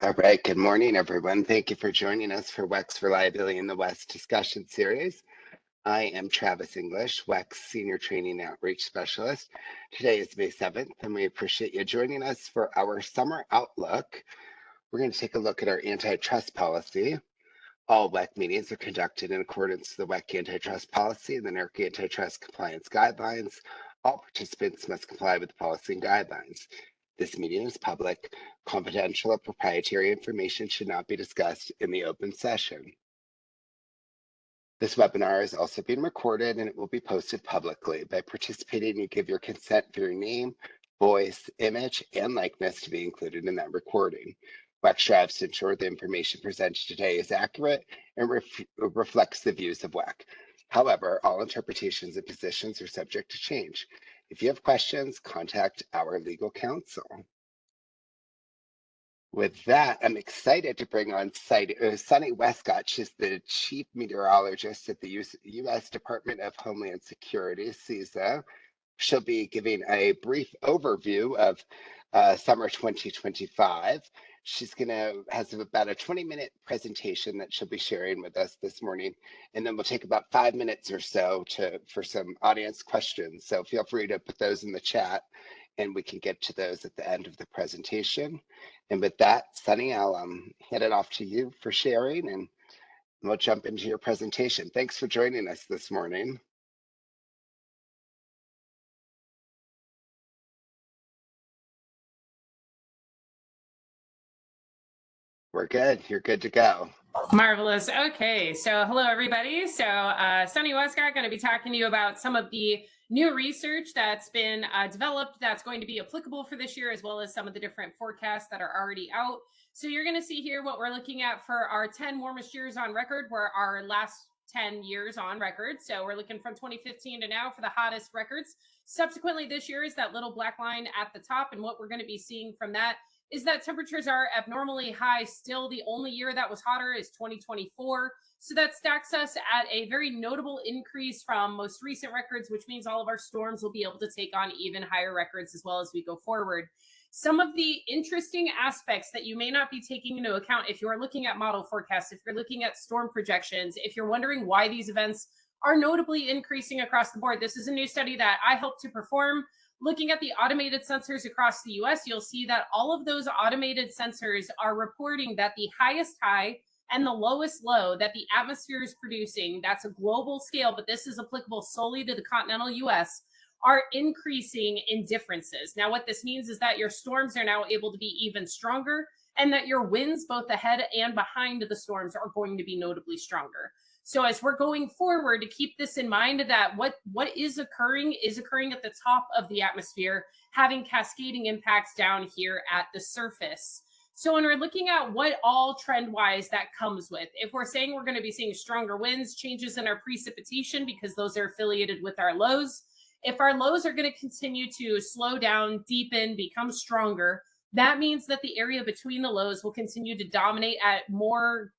All right, good morning, everyone. Thank you for joining us for WECC's Reliability in the West discussion series. I am Travis English, WECC's Senior Training Outreach Specialist. Today is May 7th, and we appreciate you joining us for our summer outlook. We're going to take a look at our antitrust policy. All WECC meetings are conducted in accordance with the WECC antitrust policy and the NERC antitrust compliance guidelines. All participants must comply with the policy and guidelines. This meeting is public. Confidential or proprietary information should not be discussed in the open session. This webinar is also being recorded and it will be posted publicly. By participating, you give your consent for your name, voice, image, and likeness to be included in that recording. WECC strives to ensure the information presented today is accurate and reflects the views of WECC. However, all interpretations and positions are subject to change. If you have questions, contact our legal counsel. With that, I'm excited to bring on Sunny Wescott. She's the Chief Meteorologist at the U.S. Department of Homeland Security, CISA. She'll be giving a brief overview of summer 2025. She's has about a 20-minute presentation that she'll be sharing with us this morning, and then we'll take about 5 minutes or so for some audience questions. So feel free to put those in the chat, and we can get to those at the end of the presentation. And with that, Sunny, I'll hand it off to you for sharing, and we'll jump into your presentation. Thanks for joining us this morning. We're good. You're good to go. Marvelous. Okay, so hello everybody. So Sunny Wescott going to be talking to you about some of the new research that's been developed that's going to be applicable for this year, as well as some of the different forecasts that are already out. So you're going to see here what we're looking at for our 10 warmest years on record, where our last 10 years on record. So we're looking from 2015 to now for the hottest records. Subsequently, this year is that little black line at the top, and what we're going to be seeing from that is that temperatures are abnormally high. Still, the only year that was hotter is 2024. So that stacks us at a very notable increase from most recent records, which means all of our storms will be able to take on even higher records as well as we go forward. Some of the interesting aspects that you may not be taking into account if you are looking at model forecasts, if you're looking at storm projections, if you're wondering why these events are notably increasing across the board. This is a new study that I helped to perform. Looking at the automated sensors across the US, you'll see that all of those automated sensors are reporting that the highest high and the lowest low that the atmosphere is producing, that's a global scale, but this is applicable solely to the continental US, are increasing in differences. Now, what this means is that your storms are now able to be even stronger, and that your winds, both ahead and behind the storms, are going to be notably stronger. So as we're going forward, to keep this in mind, that what is occurring at the top of the atmosphere, having cascading impacts down here at the surface. So when we're looking at what all trend-wise that comes with, if we're saying we're going to be seeing stronger winds, changes in our precipitation, because those are affiliated with our lows. If our lows are going to continue to slow down, deepen, become stronger, that means that the area between the lows will continue to dominate at more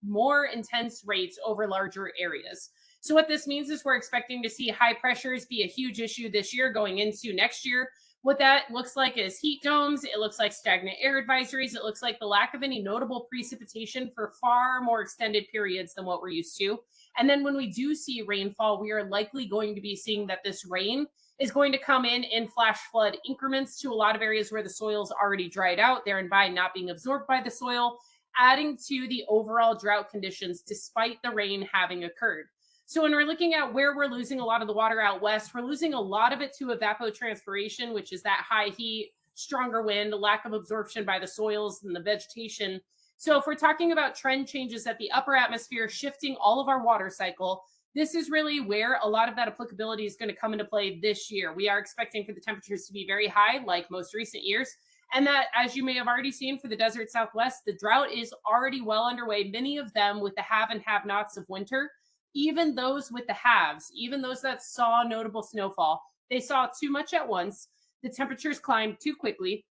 intense rates over larger areas. So what this means is we're expecting to see high pressures be a huge issue this year going into next year. What that looks like is heat domes. It looks like stagnant air advisories. It looks like the lack of any notable precipitation for far more extended periods than what we're used to. And then when we do see rainfall, we are likely going to be seeing that this rain is going to come in flash flood increments to a lot of areas where the soil's already dried out, thereby not being absorbed by the soil, adding to the overall drought conditions despite the rain having occurred. So when we're looking at where we're losing a lot of the water out west, we're losing a lot of it to evapotranspiration, which is that high heat, stronger wind, lack of absorption by the soils and the vegetation. So if we're talking about trend changes at the upper atmosphere, shifting all of our water cycle, this is really where a lot of that applicability is going to come into play this year. We are expecting for the temperatures to be very high, like most recent years. And that, as you may have already seen for the desert Southwest, the drought is already well underway, many of them with the have and have-nots of winter. Even those with the haves, even those that saw notable snowfall, they saw too much at once. The temperatures climbed too quickly,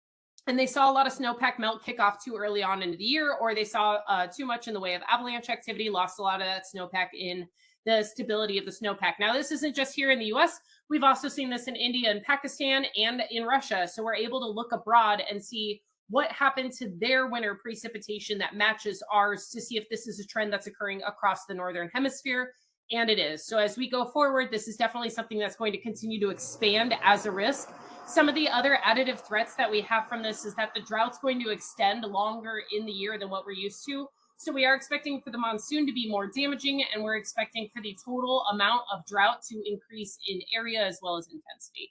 and they saw a lot of snowpack melt kick off too early on into the year, or they saw too much in the way of avalanche activity, lost a lot of that snowpack in the stability of the snowpack. Now, this isn't just here in the US. We've also seen this in India and Pakistan and in Russia. So we're able to look abroad and see what happened to their winter precipitation that matches ours to see if this is a trend that's occurring across the northern hemisphere. And it is. So as we go forward, this is definitely something that's going to continue to expand as a risk. Some of the other additive threats that we have from this is that the drought's going to extend longer in the year than what we're used to. So we are expecting for the monsoon to be more damaging, and we're expecting for the total amount of drought to increase in area as well as intensity.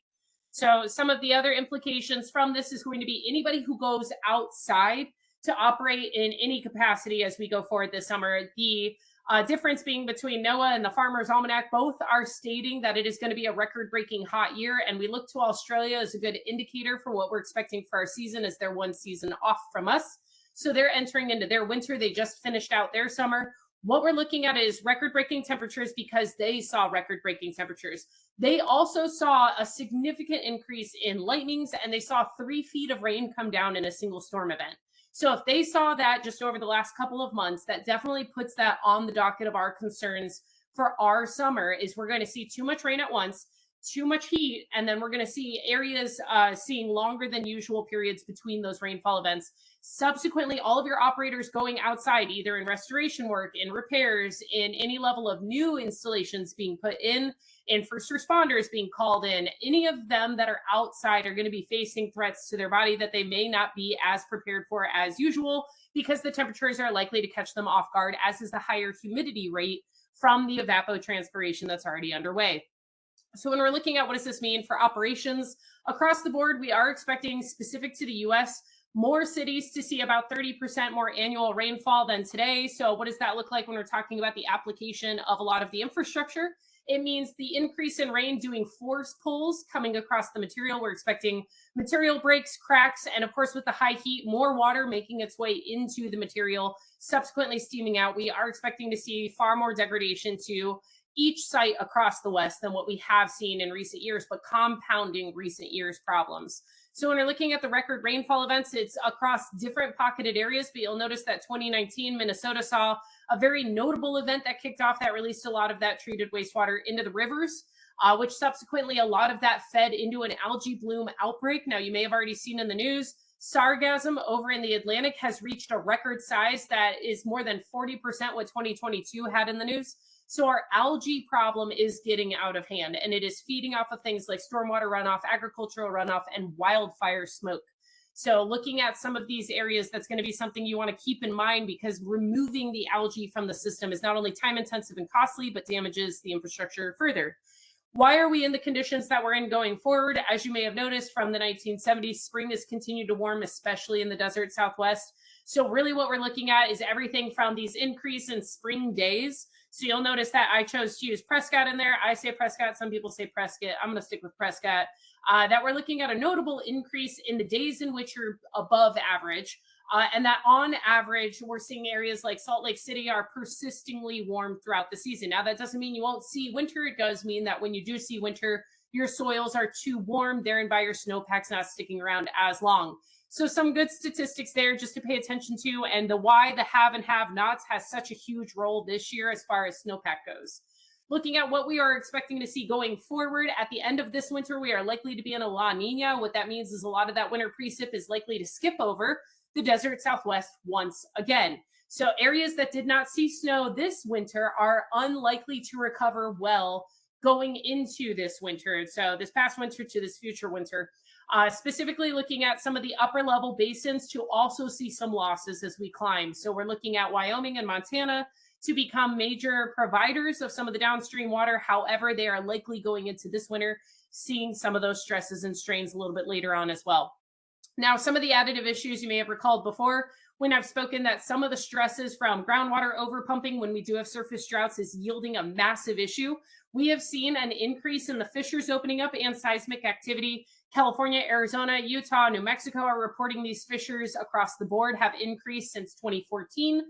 So some of the other implications from this is going to be anybody who goes outside to operate in any capacity as we go forward this summer. The difference being between NOAA and the Farmer's Almanac, both are stating that it is going to be a record-breaking hot year, and we look to Australia as a good indicator for what we're expecting for our season, as they're one season off from us. So they're entering into their winter. They just finished out their summer. What we're looking at is record-breaking temperatures because they saw record-breaking temperatures. They also saw a significant increase in lightnings, and they saw 3 feet of rain come down in a single storm event. So if they saw that just over the last couple of months, that definitely puts that on the docket of our concerns for our summer. Is we're going to see too much rain at once, too much heat, and then we're going to see areas seeing longer than usual periods between those rainfall events. Subsequently, all of your operators going outside, either in restoration work, in repairs, in any level of new installations being put in first responders being called in, any of them that are outside are going to be facing threats to their body that they may not be as prepared for as usual, because the temperatures are likely to catch them off guard, as is the higher humidity rate from the evapotranspiration that's already underway. So when we're looking at what does this mean for operations across the board, we are expecting, specific to the US, more cities to see about 30% more annual rainfall than today. So what does that look like when we're talking about the application of a lot of the infrastructure? It means the increase in rain doing force pulls coming across the material. We're expecting material breaks, cracks, and of course with the high heat, more water making its way into the material, subsequently steaming out. We are expecting to see far more degradation to each site across the West than what we have seen in recent years, but compounding recent years' problems. So when we're looking at the record rainfall events, it's across different pocketed areas, but you'll notice that 2019 Minnesota saw a very notable event that kicked off that released a lot of that treated wastewater into the rivers, which subsequently a lot of that fed into an algae bloom outbreak. Now, you may have already seen in the news, sargassum over in the Atlantic has reached a record size that is more than 40% what 2022 had in the news. So our algae problem is getting out of hand, and it is feeding off of things like stormwater runoff, agricultural runoff, and wildfire smoke. So looking at some of these areas, that's going to be something you want to keep in mind, because removing the algae from the system is not only time intensive and costly, but damages the infrastructure further. Why are we in the conditions that we're in going forward? As you may have noticed from the 1970s, spring has continued to warm, especially in the desert Southwest. So really what we're looking at is everything from these increase in spring days. So you'll notice that I chose to use Prescott in there. I say Prescott, some people say Prescott. I'm going to stick with Prescott. That we're looking at a notable increase in the days in which you're above average. And that on average, we're seeing areas like Salt Lake City are persistingly warm throughout the season. Now, that doesn't mean you won't see winter. It does mean that when you do see winter, your soils are too warm, thereby your snowpack's not sticking around as long. So some good statistics there just to pay attention to, and the why the have and have nots has such a huge role this year as far as snowpack goes. Looking at what we are expecting to see going forward, at the end of this winter, we are likely to be in a La Nina. What that means is a lot of that winter precip is likely to skip over the desert Southwest once again. So areas that did not see snow this winter are unlikely to recover well going into this winter. So this past winter to this future winter. Specifically looking at some of the upper level basins to also see some losses as we climb. So we're looking at Wyoming and Montana to become major providers of some of the downstream water. However, they are likely going into this winter seeing some of those stresses and strains a little bit later on as well. Now, some of the additive issues you may have recalled before when I've spoken that some of the stresses from groundwater overpumping when we do have surface droughts is yielding a massive issue. We have seen an increase in the fissures opening up and seismic activity. California, Arizona, Utah, New Mexico are reporting these fissures across the board have increased since 2014.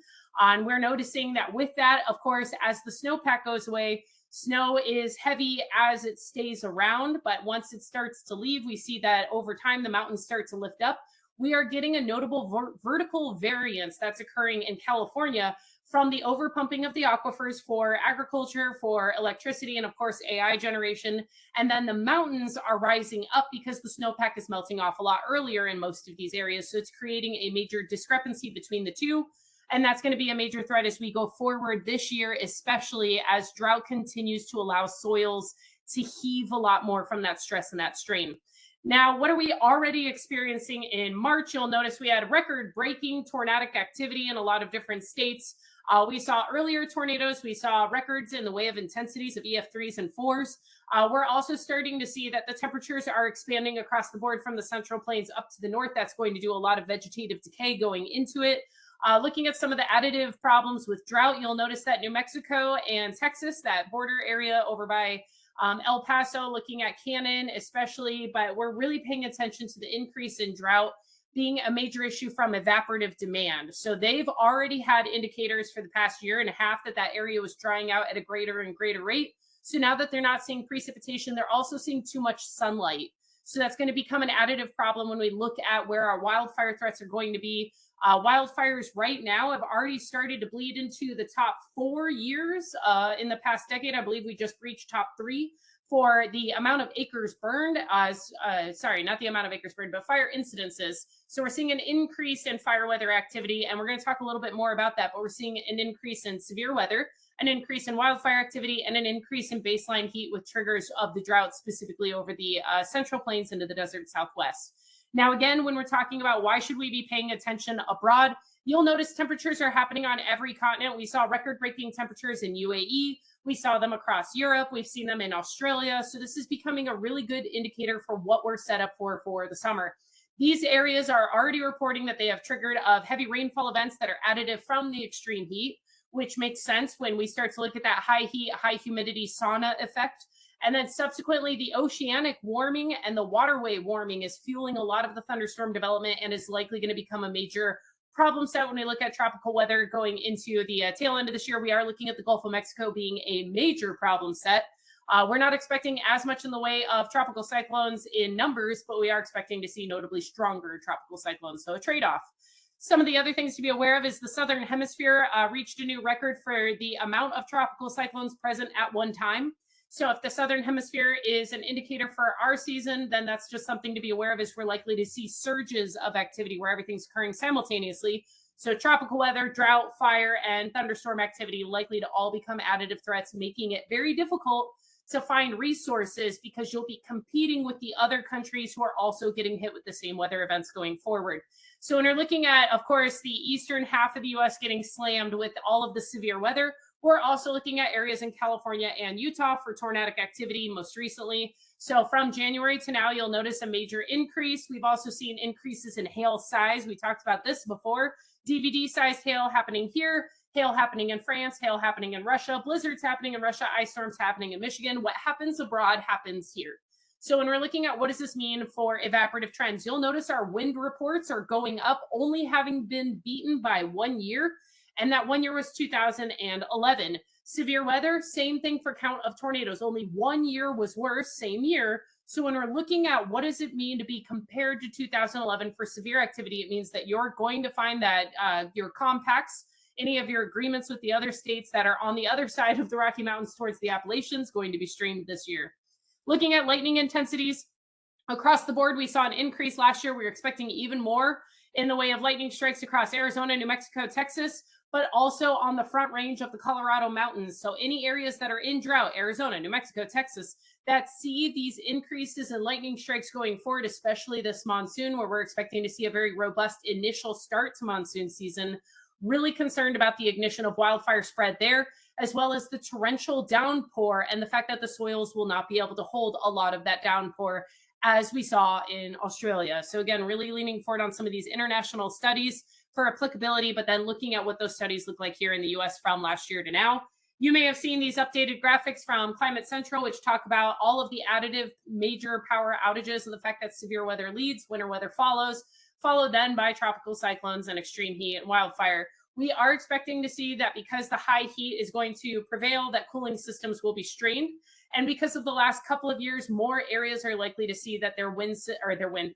And we're noticing that with that, of course, as the snowpack goes away, snow is heavy as it stays around. But once it starts to leave, we see that over time, the mountains start to lift up. We are getting a notable vertical variance that's occurring in California from the overpumping of the aquifers for agriculture, for electricity, and of course AI generation. And then the mountains are rising up because the snowpack is melting off a lot earlier in most of these areas. So it's creating a major discrepancy between the two. And that's going to be a major threat as we go forward this year, especially as drought continues to allow soils to heave a lot more from that stress and that strain. Now, what are we already experiencing in March? You'll notice we had record-breaking tornadic activity in a lot of different states. We saw earlier tornadoes. We saw records in the way of intensities of EF3s and 4s. We're also starting to see that the temperatures are expanding across the board from the Central Plains up to the north. That's going to do a lot of vegetative decay going into it. Looking at some of the additive problems with drought, you'll notice that New Mexico and Texas, that border area over by El Paso, looking at Cannon especially, but we're really paying attention to the increase in drought being a major issue from evaporative demand. So they've already had indicators for the past year and a half that that area was drying out at a greater and greater rate. So now that they're not seeing precipitation, they're also seeing too much sunlight. So that's going to become an additive problem when we look at where our wildfire threats are going to be. Wildfires right now have already started to bleed into the top 4 years in the past decade. I believe we just reached top 3 for the amount of acres burned. Sorry, not the amount of acres burned, but fire incidences. So we're seeing an increase in fire weather activity, and we're going to talk a little bit more about that, but we're seeing an increase in severe weather, an increase in wildfire activity, and an increase in baseline heat with triggers of the drought, specifically over the Central Plains into the desert Southwest. Now, again, when we're talking about why should we be paying attention abroad, you'll notice temperatures are happening on every continent. We saw record-breaking temperatures in UAE. We saw them across Europe. We've seen them in Australia. So this is becoming a really good indicator for what we're set up for the summer. These areas are already reporting that they have triggered of heavy rainfall events that are additive from the extreme heat, which makes sense when we start to look at that high heat, high humidity sauna effect. And then subsequently, the oceanic warming and the waterway warming is fueling a lot of the thunderstorm development and is likely going to become a major problem set when we look at tropical weather going into the tail end of this year. We are looking at the Gulf of Mexico being a major problem set. We're not expecting as much in the way of tropical cyclones in numbers, but we are expecting to see notably stronger tropical cyclones, so a trade-off. Some of the other things to be aware of is the Southern Hemisphere reached a new record for the amount of tropical cyclones present at one time. So if the Southern Hemisphere is an indicator for our season, then that's just something to be aware of, is we're likely to see surges of activity where everything's occurring simultaneously. So tropical weather, drought, fire, and thunderstorm activity likely to all become additive threats, making it very difficult to find resources because you'll be competing with the other countries who are also getting hit with the same weather events going forward. So when we're looking at, of course, the eastern half of the US getting slammed with all of the severe weather, we're also looking at areas in California and Utah for tornadic activity most recently. So from January to now, you'll notice a major increase. We've also seen increases in hail size. We talked about this before. DVD-sized hail happening here, hail happening in France, hail happening in Russia, blizzards happening in Russia, ice storms happening in Michigan. What happens abroad happens here. So when we're looking at what does this mean for evaporative trends, you'll notice our wind reports are going up, only having been beaten by 1 year. And that 1 year was 2011. Severe weather, same thing for count of tornadoes. Only 1 year was worse, same year. So when we're looking at what does it mean to be compared to 2011 for severe activity, it means that you're going to find that your compacts, any of your agreements with the other states that are on the other side of the Rocky Mountains towards the Appalachians, going to be streamed this year. Looking at lightning intensities, across the board, we saw an increase last year. We were expecting even more in the way of lightning strikes across Arizona, New Mexico, Texas, but also on the front range of the Colorado mountains. So any areas that are in drought, Arizona, New Mexico, Texas, that see these increases in lightning strikes going forward, especially this monsoon, where we're expecting to see a very robust initial start to monsoon season, really concerned about the ignition of wildfire spread there, as well as the torrential downpour and the fact that the soils will not be able to hold a lot of that downpour as we saw in Australia. So again, really leaning forward on some of these international studies for applicability, but then looking at what those studies look like here in the US from last year to now. You may have seen these updated graphics from Climate Central, which talk about all of the additive major power outages and the fact that severe weather leads, winter weather follows, followed then by tropical cyclones and extreme heat and wildfire. We are expecting to see that because the high heat is going to prevail, that cooling systems will be strained. And because of the last couple of years, more areas are likely to see that their HVAC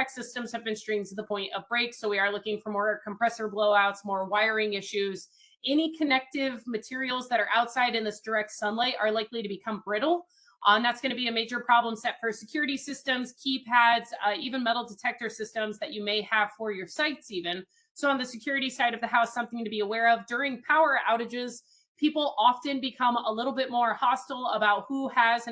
systems have been strained to the point of break. So we are looking for more compressor blowouts, more wiring issues. Any connective materials that are outside in this direct sunlight are likely to become brittle. That's going to be a major problem set for security systems, keypads, even metal detector systems that you may have for your sites even. So on the security side of the house, something to be aware of during power outages, people often become a little bit more hostile about who has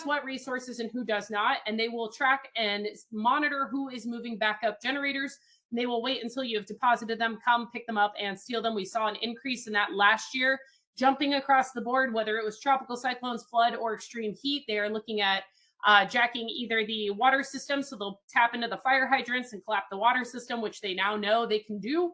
what resources and who does not. And they will track and monitor who is moving backup generators. They will wait until you have deposited them, come pick them up and steal them. We saw an increase in that last year, jumping across the board, whether it was tropical cyclones, flood, or extreme heat. They are looking at jacking either the water system, so they'll tap into the fire hydrants and collapse the water system, which they now know they can do.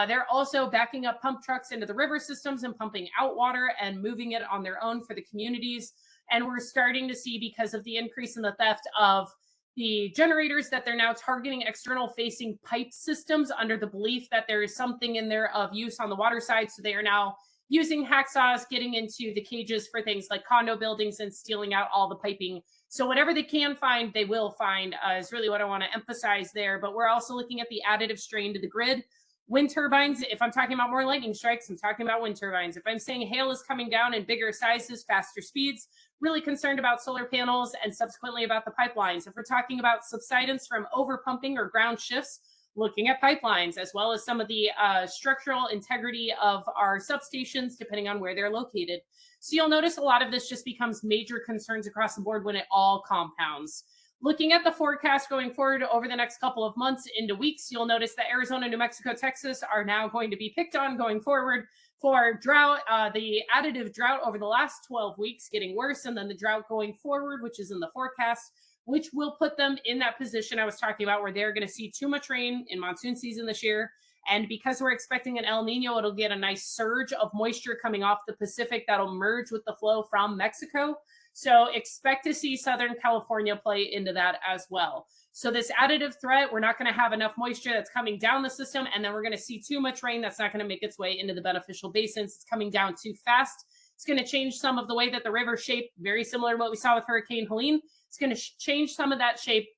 They're also backing up pump trucks into the river systems and pumping out water and moving it on their own for the communities. And we're starting to see, because of the increase in the theft of the generators, that they're now targeting external facing pipe systems under the belief that there is something in there of use on the water side. So they are now using hacksaws, getting into the cages for things like condo buildings and stealing out all the piping. So whatever they can find, they will find, is really what I want to emphasize there. But we're also looking at the additive strain to the grid. Wind turbines, if I'm talking about more lightning strikes, I'm talking about wind turbines. If I'm saying hail is coming down in bigger sizes, faster speeds, really concerned about solar panels and subsequently about the pipelines. If we're talking about subsidence from overpumping or ground shifts, looking at pipelines, as well as some of the structural integrity of our substations, depending on where they're located. So you'll notice a lot of this just becomes major concerns across the board when it all compounds. Looking at the forecast going forward over the next couple of months into weeks, you'll notice that Arizona, New Mexico, Texas are now going to be picked on going forward for drought, the additive drought over the last 12 weeks getting worse, and then the drought going forward, which is in the forecast, which will put them in that position I was talking about where they're going to see too much rain in monsoon season this year. And because we're expecting an El Nino, it'll get a nice surge of moisture coming off the Pacific that'll merge with the flow from Mexico. So expect to see Southern California play into that as well. So this additive threat, we're not going to have enough moisture that's coming down the system, and then we're going to see too much rain that's not going to make its way into the beneficial basins. It's coming down too fast. It's going to change some of the way that the river shape, very similar to what we saw with Hurricane Helene. It's going to change some of that shape,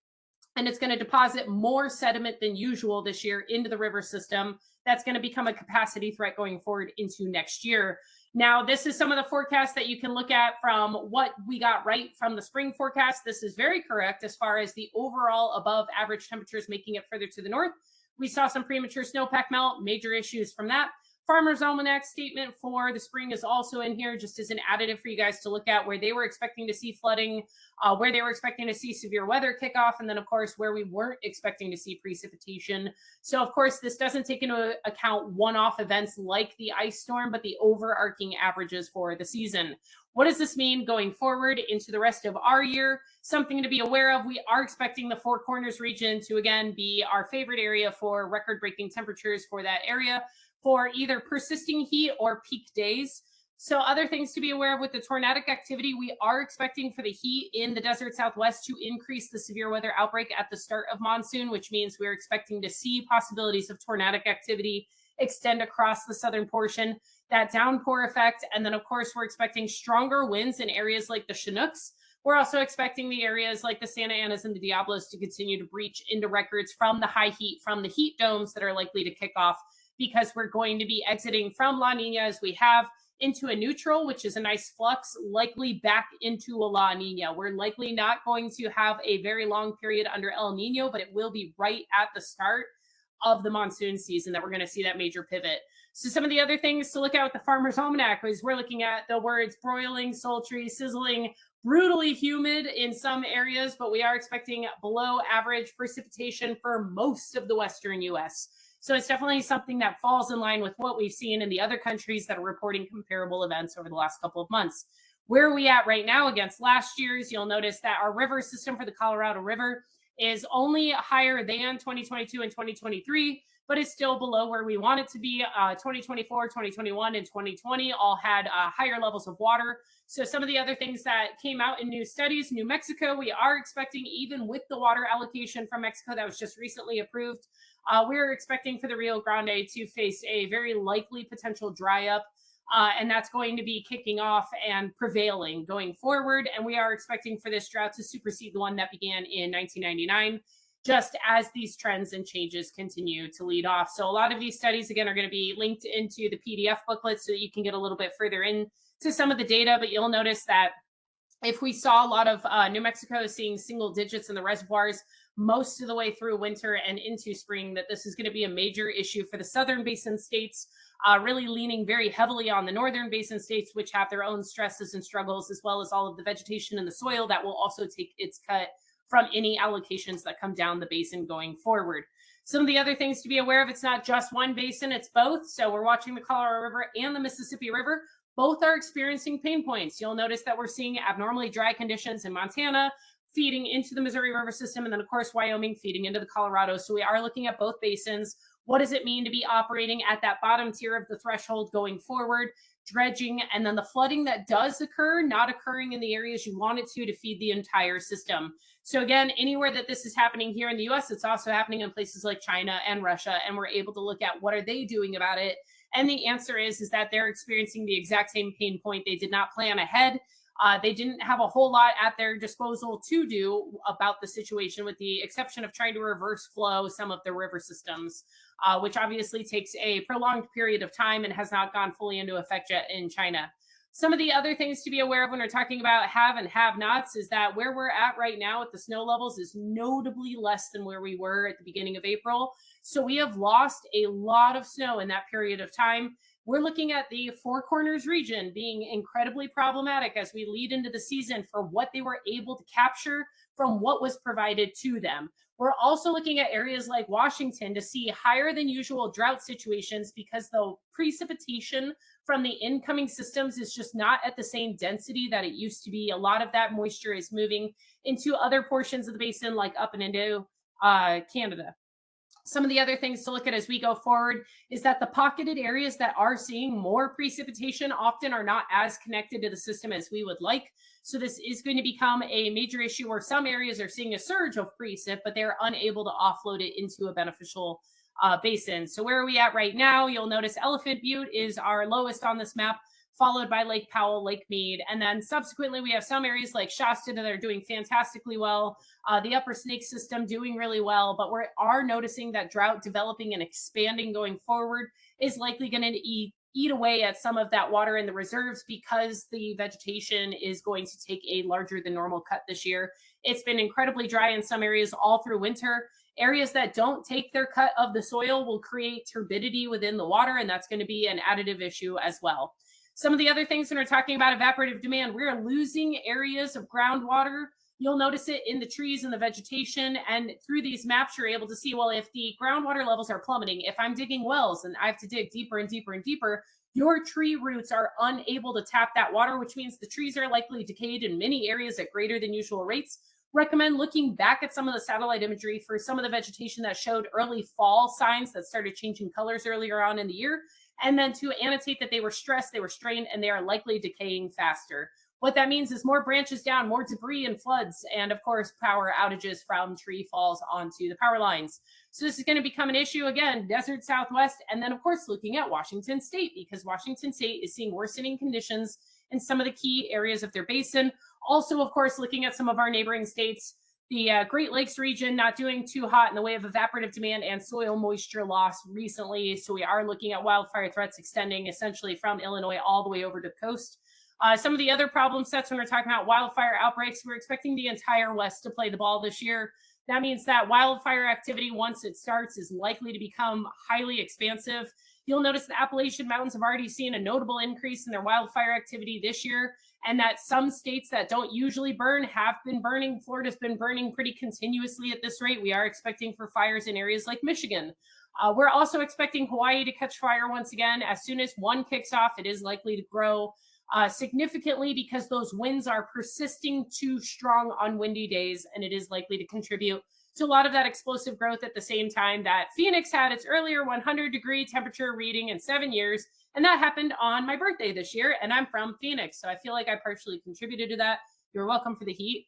and it's going to deposit more sediment than usual this year into the river system. That's going to become a capacity threat going forward into next year. Now, this is some of the forecasts that you can look at from what we got right from the spring forecast. This is very correct as far as the overall above average temperatures making it further to the north. We saw some premature snowpack melt, major issues from that. Farmer's Almanac statement for the spring is also in here, just as an additive for you guys to look at, where they were expecting to see flooding, where they were expecting to see severe weather kick off, and then, of course, where we weren't expecting to see precipitation. So, of course, this doesn't take into account one-off events like the ice storm, but the overarching averages for the season. What does this mean going forward into the rest of our year? Something to be aware of. We are expecting the Four Corners region to, again, be our favorite area for record-breaking temperatures for that area, for either persisting heat or peak days. So other things to be aware of with the tornadic activity, we are expecting for the heat in the desert Southwest to increase the severe weather outbreak at the start of monsoon, which means we're expecting to see possibilities of tornadic activity extend across the southern portion, that downpour effect. And then, of course, we're expecting stronger winds in areas like the Chinooks. We're also expecting the areas like the Santa Anas and the Diablos to continue to breach into records from the high heat, from the heat domes that are likely to kick off, because we're going to be exiting from La Nina as we have into a neutral, which is a nice flux, likely back into a La Nina. We're likely not going to have a very long period under El Nino, but it will be right at the start of the monsoon season that we're going to see that major pivot. So some of the other things to look at with the Farmer's Almanac is we're looking at the words broiling, sultry, sizzling, brutally humid in some areas, but we are expecting below average precipitation for most of the western U.S. So it's definitely something that falls in line with what we've seen in the other countries that are reporting comparable events over the last couple of months. Where are we at right now against last year's? You'll notice that our river system for the Colorado River is only higher than 2022 and 2023, but is still below where we want it to be. 2024, 2021, and 2020 all had higher levels of water. So some of the other things that came out in new studies, New Mexico, we are expecting, even with the water allocation from Mexico that was just recently approved, we're expecting for the Rio Grande to face a very likely potential dry up. and that's going to be kicking off and prevailing going forward. And we are expecting for this drought to supersede the one that began in 1999, just as these trends and changes continue to lead off. So a lot of these studies, again, are going to be linked into the PDF booklet so that you can get a little bit further into some of the data. But you'll notice that if we saw a lot of New Mexico seeing single digits in the reservoirs most of the way through winter and into spring, that this is going to be a major issue for the southern basin states, really leaning very heavily on the northern basin states, which have their own stresses and struggles, as well as all of the vegetation in the soil that will also take its cut from any allocations that come down the basin going forward. Some of the other things to be aware of, it's not just one basin, it's both. So we're watching the Colorado River and the Mississippi River. Both are experiencing pain points. You'll notice that we're seeing abnormally dry conditions in Montana, feeding into the Missouri River system, and then, of course, Wyoming feeding into the Colorado. So we are looking at both basins. What does it mean to be operating at that bottom tier of the threshold going forward? Dredging, and then the flooding that does occur, not occurring in the areas you want it to feed the entire system. So again, anywhere that this is happening here in the US, it's also happening in places like China and Russia, and we're able to look at what are they doing about it. And the answer is that they're experiencing the exact same pain point. They did not plan ahead. They didn't have a whole lot at their disposal to do about the situation, with the exception of trying to reverse flow some of the river systems, which obviously takes a prolonged period of time and has not gone fully into effect yet in China. Some of the other things to be aware of when we're talking about have and have-nots is that where we're at right now with the snow levels is notably less than where we were at the beginning of April. So we have lost a lot of snow in that period of time. We're looking at the Four Corners region being incredibly problematic as we lead into the season for what they were able to capture from what was provided to them. We're also looking at areas like Washington to see higher than usual drought situations because the precipitation from the incoming systems is just not at the same density that it used to be. A lot of that moisture is moving into other portions of the basin, like up and into Canada. Some of the other things to look at as we go forward is that the pocketed areas that are seeing more precipitation often are not as connected to the system as we would like. So this is going to become a major issue where some areas are seeing a surge of precip, but they're unable to offload it into a beneficial basin. So where are we at right now? You'll notice Elephant Butte is our lowest on this map, followed by Lake Powell, Lake Mead. And then subsequently, we have some areas like Shasta that are doing fantastically well. The Upper Snake System doing really well, but we are noticing that drought developing and expanding going forward is likely going to eat away at some of that water in the reserves because the vegetation is going to take a larger than normal cut this year. It's been incredibly dry in some areas all through winter. Areas that don't take their cut of the soil will create turbidity within the water, and that's going to be an additive issue as well. Some of the other things when we're talking about evaporative demand, we're losing areas of groundwater. You'll notice it in the trees and the vegetation, and through these maps, you're able to see, well, if the groundwater levels are plummeting, if I'm digging wells and I have to dig deeper and deeper and deeper, your tree roots are unable to tap that water, which means the trees are likely decayed in many areas at greater than usual rates. Recommend looking back at some of the satellite imagery for some of the vegetation that showed early fall signs that started changing colors earlier on in the year, and then to annotate that they were stressed, they were strained, and they are likely decaying faster. What that means is more branches down, more debris and floods, and of course, power outages from tree falls onto the power lines. So this is going to become an issue again, desert Southwest, and then of course, looking at Washington State, because Washington State is seeing worsening conditions in some of the key areas of their basin. Also, of course, looking at some of our neighboring states, the Great Lakes region not doing too hot in the way of evaporative demand and soil moisture loss recently. So we are looking at wildfire threats extending essentially from Illinois all the way over to the coast. Some of the other problem sets when we're talking about wildfire outbreaks, we're expecting the entire West to play the ball this year. That means that wildfire activity, once it starts, is likely to become highly expansive. You'll notice the Appalachian Mountains have already seen a notable increase in their wildfire activity this year, and that some states that don't usually burn have been burning. Florida's been burning pretty continuously at this rate. We are expecting for fires in areas like Michigan. We're also expecting Hawaii to catch fire once again. As soon as one kicks off, it is likely to grow significantly because those winds are persisting too strong on windy days, and it is likely to contribute to a lot of that explosive growth at the same time that Phoenix had its earlier 100-degree temperature reading in 7 years. And that happened on my birthday this year, and I'm from Phoenix, so I feel like I partially contributed to that. You're welcome for the heat.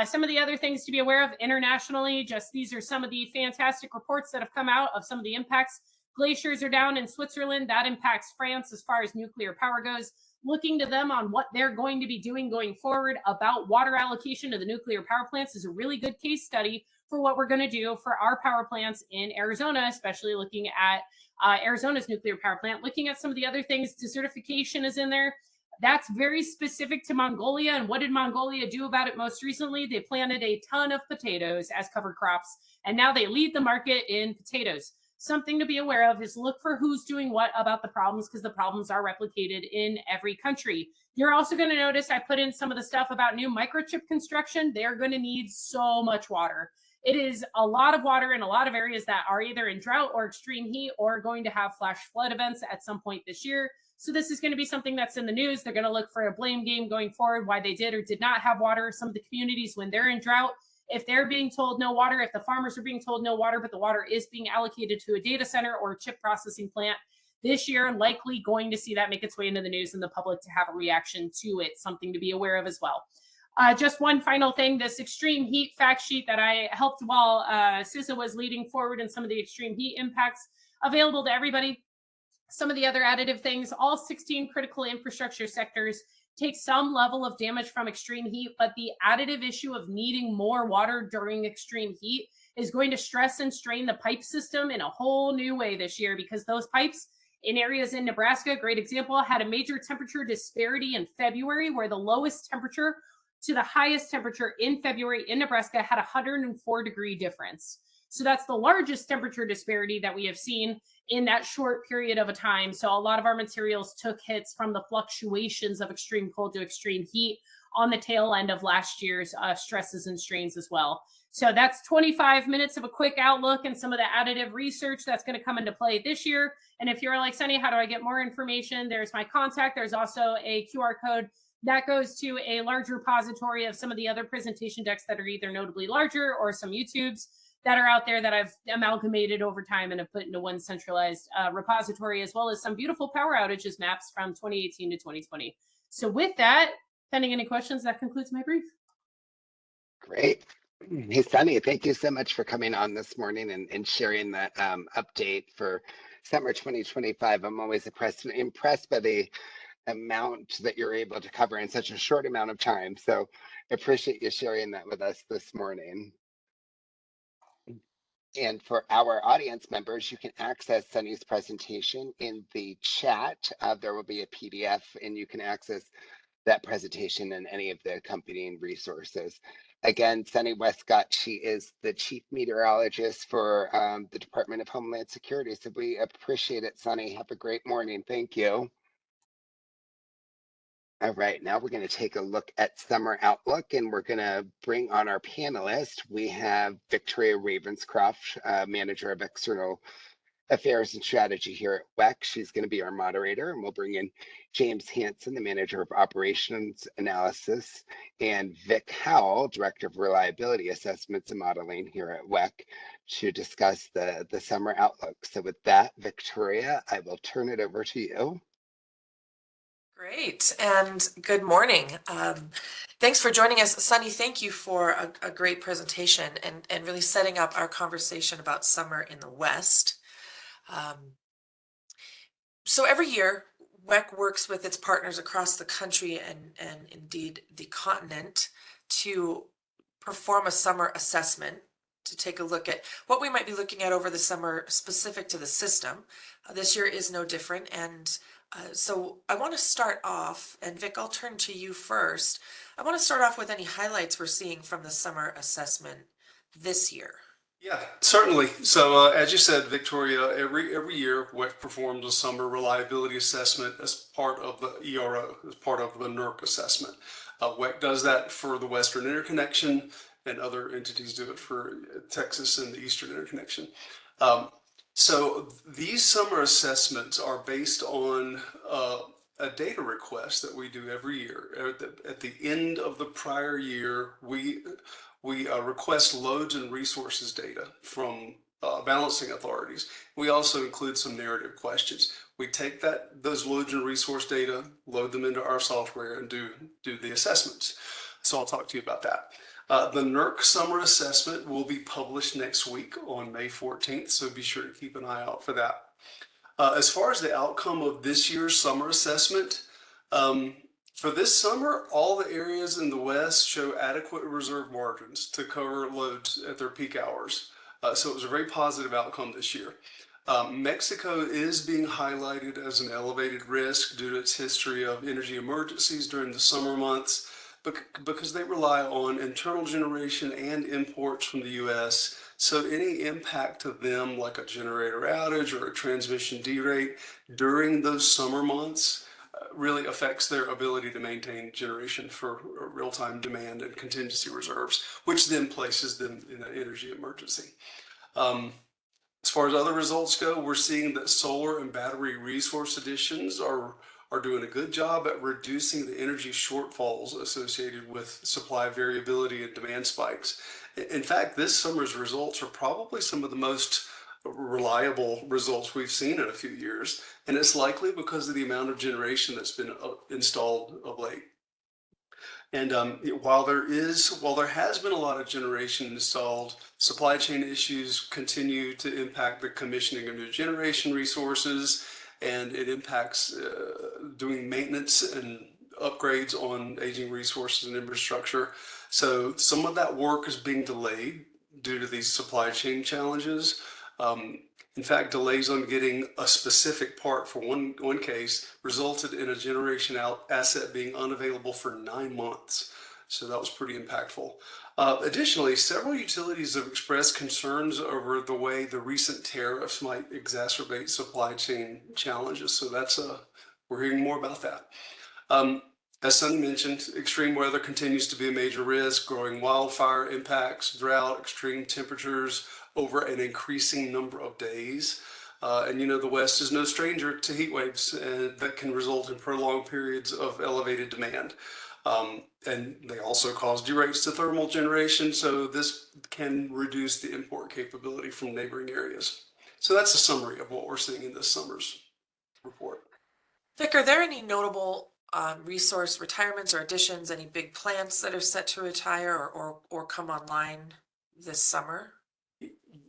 Some of the other things to be aware of internationally, just these are some of the fantastic reports that have come out of some of the impacts Glaciers are down in Switzerland. That impacts France as far as nuclear power goes. Looking to them on what they're going to be doing going forward about water allocation to the nuclear power plants is a really good case study for what we're going to do for our power plants in Arizona, especially looking at Arizona's nuclear power plant. Looking at some of the other things, desertification is in there. That's very specific to Mongolia. And what did Mongolia do about it most recently? They planted a ton of potatoes as cover crops, and now they lead the market in potatoes. Something to be aware of is look for who's doing what about the problems, because the problems are replicated in every country. You're also going to notice I put in some of the stuff about new microchip construction. They're going to need so much water. It is a lot of water in a lot of areas that are either in drought or extreme heat or going to have flash flood events at some point this year. So this is going to be something that's in the news. They're going to look for a blame game going forward, why they did or did not have water. Some of the communities, when they're in drought, if they're being told no water, if the farmers are being told no water, but the water is being allocated to a data center or a chip processing plant this year, likely going to see that make its way into the news and the public to have a reaction to it, something to be aware of as well. Just one final thing, this extreme heat fact sheet that I helped while CISA was leading forward in some of the extreme heat impacts, available to everybody. Some of the other additive things, all 16 critical infrastructure sectors take some level of damage from extreme heat, but the additive issue of needing more water during extreme heat is going to stress and strain the pipe system in a whole new way this year, because those pipes in areas in Nebraska, great example, had a major temperature disparity in February, where the lowest temperature to the highest temperature in February in Nebraska had a 104-degree difference. So that's the largest temperature disparity that we have seen in that short period of a time. So a lot of our materials took hits from the fluctuations of extreme cold to extreme heat on the tail end of last year's stresses and strains as well. So that's 25 minutes of a quick outlook and some of the additive research that's going to come into play this year. And if you're like, Sunny, how do I get more information? There's my contact. There's also a QR code that goes to a large repository of some of the other presentation decks that are either notably larger or some YouTubes that are out there that I've amalgamated over time and have put into one centralized repository, as well as some beautiful power outages maps from 2018 to 2020. So with that, pending any questions, that concludes my brief. Great. Hey, Sunny, thank you so much for coming on this morning and sharing that update for summer 2025. I'm always impressed by the amount that you're able to cover in such a short amount of time. So I appreciate you sharing that with us this morning. And for our audience members, you can access Sunny's presentation in the chat. There will be a PDF and you can access that presentation and any of the accompanying resources. Again, Sunny Wescott, she is the Chief Meteorologist for the Department of Homeland Security. So we appreciate it, Sunny. Have a great morning. Thank you. All right, now we're going to take a look at Summer Outlook, and we're going to bring on our panelist. We have Victoria Ravenscroft, Manager of External Affairs and Strategy here at WECC. She's going to be our moderator, and we'll bring in James Hanson, the Manager of Operations Analysis, and Vic Howell, Director of Reliability Assessments and Modeling here at WECC, to discuss the Summer Outlook. So with that, Victoria, I will turn it over to you. Great, and good morning. Thanks for joining us. Sunny, thank you for a great presentation and really setting up our conversation about summer in the West. So every year, WECC works with its partners across the country and indeed the continent to perform a summer assessment to take a look at what we might be looking at over the summer specific to the system. This year is no different, and so I want to start off, and Vic, I'll turn to you first. I want to start off with any highlights we're seeing from the summer assessment this year. Yeah, certainly. So as you said, Victoria, every year WECC performs a summer reliability assessment as part of the ERO, as part of the NERC assessment. WECC does that for the Western Interconnection, and other entities do it for Texas and the Eastern Interconnection. So these summer assessments are based on a data request that we do every year. At the end of the prior year, we request loads and resources data from balancing authorities. We also include some narrative questions. We take those loads and resource data, load them into our software, and do the assessments. So I'll talk to you about that. The NERC summer assessment will be published next week on May 14th, so be sure to keep an eye out for that. As far as the outcome of this year's summer assessment, for this summer, all the areas in the West show adequate reserve margins to cover loads at their peak hours. So it was a very positive outcome this year. Mexico is being highlighted as an elevated risk due to its history of energy emergencies during the summer months, because they rely on internal generation and imports from the U.S. So any impact to them, like a generator outage or a transmission derate during those summer months, really affects their ability to maintain generation for real-time demand and contingency reserves, which then places them in an energy emergency. As far as other results go, we're seeing that solar and battery resource additions are doing a good job at reducing the energy shortfalls associated with supply variability and demand spikes. In fact, this summer's results are probably some of the most reliable results we've seen in a few years, and it's likely because of the amount of generation that's been installed of late. And while there has been a lot of generation installed, supply chain issues continue to impact the commissioning of new generation resources, and it impacts doing maintenance and upgrades on aging resources and infrastructure. So some of that work is being delayed due to these supply chain challenges. In fact, delays on getting a specific part for one case resulted in a generation asset being unavailable for 9 months. So that was pretty impactful. Additionally, several utilities have expressed concerns over the way the recent tariffs might exacerbate supply chain challenges. So we're hearing more about that. As Sunny mentioned, extreme weather continues to be a major risk. Growing wildfire impacts, drought, extreme temperatures over an increasing number of days. And the West is no stranger to heat waves that can result in prolonged periods of elevated demand. And they also cause derates to thermal generation, so this can reduce the import capability from neighboring areas. So that's a summary of what we're seeing in this summer's report. Vic, are there any notable resource retirements or additions, any big plants that are set to retire or come online this summer?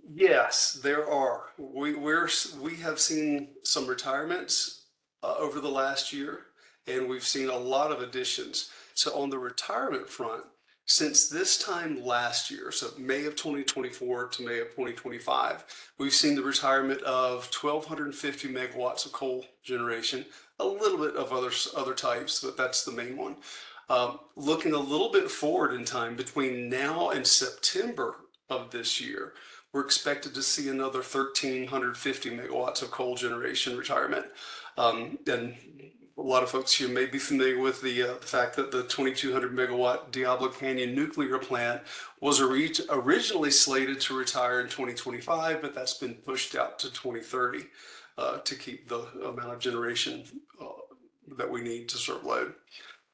Yes, there are. We have seen some retirements over the last year, and we've seen a lot of additions. So on the retirement front, since this time last year, so May of 2024 to May of 2025, we've seen the retirement of 1,250 megawatts of coal generation, a little bit of other types, but that's the main one. Looking a little bit forward in time, between now and September of this year, we're expected to see another 1,350 megawatts of coal generation retirement. And a lot of folks here may be familiar with the fact that the 2,200 megawatt Diablo Canyon nuclear plant was originally slated to retire in 2025, but that's been pushed out to 2030 to keep the amount of generation that we need to serve load.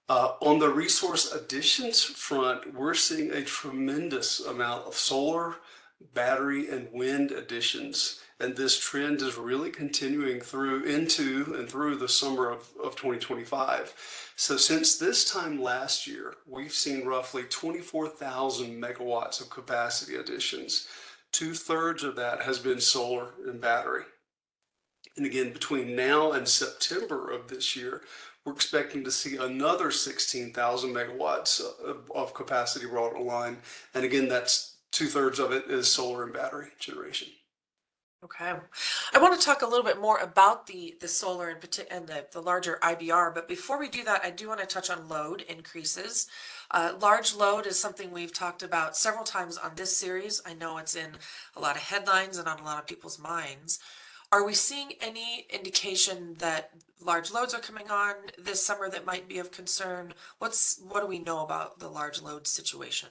On the resource additions front, we're seeing a tremendous amount of solar, battery, and wind additions. And this trend is really continuing through the summer of 2025. So since this time last year, we've seen roughly 24,000 megawatts of capacity additions. 2/3 of that has been solar and battery. And again, between now and September of this year, we're expecting to see another 16,000 megawatts of capacity brought online. And again, that's 2/3 of it is solar and battery generation. Okay. I want to talk a little bit more about the solar and the larger IBR, but before we do that, I do want to touch on load increases. Large load is something we've talked about several times on this series. I know it's in a lot of headlines and on a lot of people's minds. Are we seeing any indication that large loads are coming on this summer that might be of concern? What do we know about the large load situation?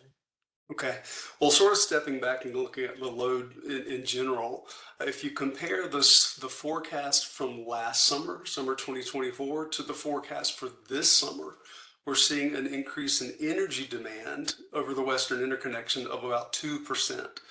Okay, well, sort of stepping back and looking at the load in general, if you compare the forecast from last summer, summer 2024, to the forecast for this summer, we're seeing an increase in energy demand over the Western interconnection of about 2%.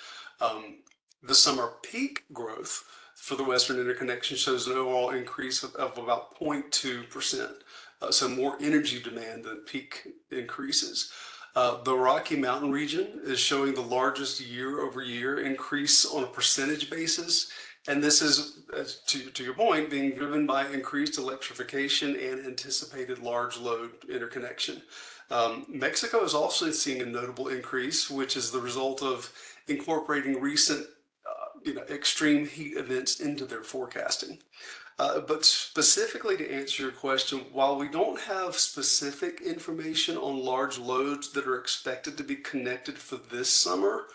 The summer peak growth for the Western interconnection shows an overall increase of about 0.2%. So more energy demand than peak increases. The Rocky Mountain region is showing the largest year-over-year increase on a percentage basis, And this is, to your point, being driven by increased electrification and anticipated large load interconnection. Mexico is also seeing a notable increase, which is the result of incorporating recent extreme heat events into their forecasting. But specifically to answer your question, while we don't have specific information on large loads that are expected to be connected for this summer,